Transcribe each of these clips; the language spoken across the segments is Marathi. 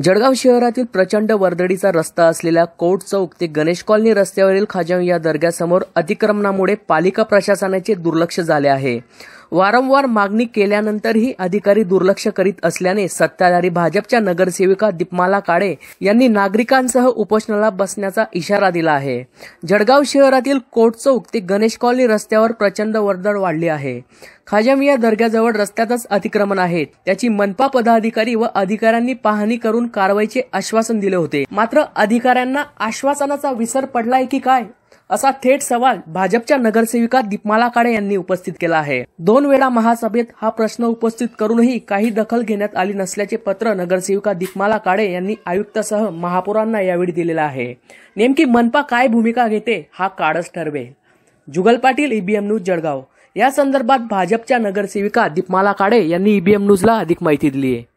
जळगाव शहरातील प्रचंड वर्दळीचा रस्ता असलेल्या कोर्ट चौक ते गणेश कॉलनी रस्त्यावरील खाजाविया दर्ग्यासमोर अतिक्रमणामुळे पालिका प्रशासनाचे दुर्लक्ष झाले आहे। वारंवार मागणी केल्यानंतरही अधिकारी दुर्लक्ष करीत असल्याने सत्ताधारी भाजपच्या नगरसेविका दीपमाला काळे यांनी नागरिकांसह उपोषणाला बसण्याचा इशारा दिला आहे। जळगाव शहरातील कोर्ट चौक ते गणेश कॉलनी रस्त्यावर प्रचंड वर्दळ वाढली आहे। खाजाविया दर्ग्याजवळ रस्त्यातच अतिक्रमण आहे, त्याची मनपा पदाधिकारी व अधिकाऱ्यांनी पाहणी करून कारवाईचे आश्वासन दिले होते, मात्र अधिकाऱ्यांना आश्वासनाचा विसर पडलाय की काय, असा थेट सवाल भाजपच्या नगरसेविका दीपमाला काळे यांनी उपस्थित केला आहे। 2 वेळा महासभेत हा प्रश्न उपस्थित करूनही काही दखल घेण्यात आली नसल्याचे पत्र नगरसेविका दीपमाला काळे यांनी आयुक्तासह महापौरांना यावेळी दिलेले आहे। नेमकी मनपा काय भूमिका घेते हा काळच ठरवेल। जुगल पाटील, ईबीएम न्यूज, जळगाव। या संदर्भात भाजपच्या नगरसेविका दीपमाला काळे यांनी ईबीएम न्यूजला अधिक माहिती दिली आहे।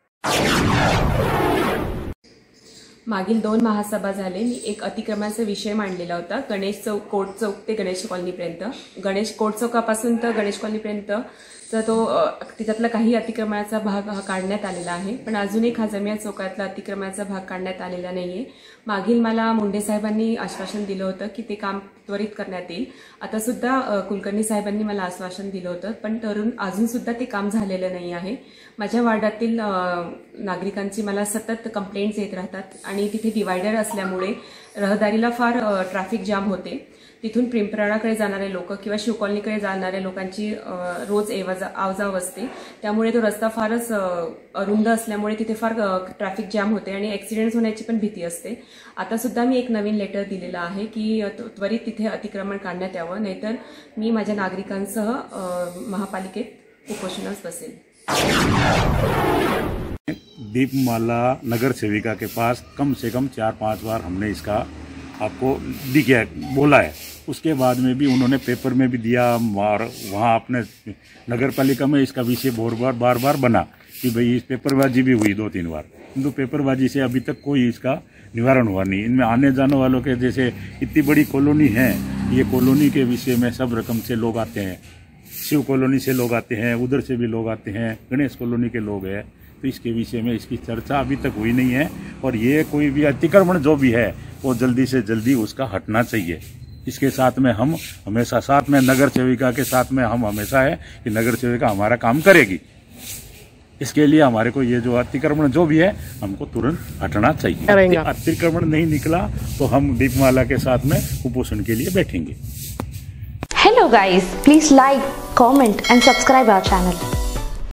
मागील 2 महासभा झाले, मी एक अतिक्रमणाचा विषय मांडलेला होता। गणेश चौक, कोर्ट चौक ते गणेश कॉलनीपर्यंत, गणेश कोर्ट चौकापासून तर गणेश कॉलनीपर्यंत तो त्याच्यातला काही अतिक्रमणाचा भाग काढण्यात आलेला आहे, पण अजूनही खाजाविया चौकातला अतिक्रमणाचा भाग काढण्यात आलेला नाहीये। मागील मला मुंडे साहेबांनी आश्वासन दिलं होतं की ते काम त्वरित करण्यात येईल। आता सुद्धा कुलकर्णी साहेबांनी मला आश्वासन दिलं होतं, पण अजून सुद्धा ते काम झालेलं नाही आहे। माझ्या वार्डातील नागरिकांची मला सतत कंप्लेंट्स येत राहतात आणि तिथे डिवायडर असल्यामुळे रहदारीला फार ट्रॅफिक जाम होते। तिथून पिंपराळाकडे जाणारे लोक किंवा शिव कॉलनीकडे जाणाऱ्या लोकांची रोज आवजाव असते, त्यामुळे तो रस्ता फारच अरुंद असल्यामुळे तिथे फार ट्रॅफिक जाम होते आणि ऍक्सिडेंट्स होण्याची पण भीती असते। आता सुद्धा मी एक नवीन लेटर दिलेला आहे की त्वरित तिथे अतिक्रमण काढण्यात यावं, नाहीतर मी माझ्या नागरिकांसह महापालिकेत उपोषणास बसेल। दीपमाला नगर सेविका के पास कम से कम 4-5 बार हमने इसका आपको दिखाया, बोला है। उसके बाद में भी उन्होंने पेपर में भी दिया और वहाँ अपने नगर पालिका में इसका विषय बार बार बना कि भाई इस पेपरबाजी भी हुई 2-3 बार, किंतु पेपरबाजी से अभी तक कोई इसका निवारण हुआ नहीं। इनमें आने जाने वालों के जैसे इतनी बड़ी कॉलोनी है, ये कॉलोनी के विषय में सब रकम से लोग आते हैं, शिव कॉलोनी से लोग आते हैं, उधर से भी लोग आते हैं, गणेश कॉलोनी के लोग हैं, तो इसके विषय में इसकी चर्चा अभी तक हुई नहीं है। और ये कोई भी अतिक्रमण जो भी है वो जल्दी से जल्दी उसका हटना चाहिए। इसके साथ में हम हमेशा साथ में नगर सेविका के साथ में हम हमेशा है कि नगर सेविका हमारा काम करेगी। इसके लिए हमारे को ये जो अतिक्रमण जो भी है हमको तुरंत हटना चाहिए। अतिक्रमण नहीं निकला तो हम दीपमाला के साथ में उपोषण के लिए बैठेंगे। Hello guys, please like, comment and subscribe our channel.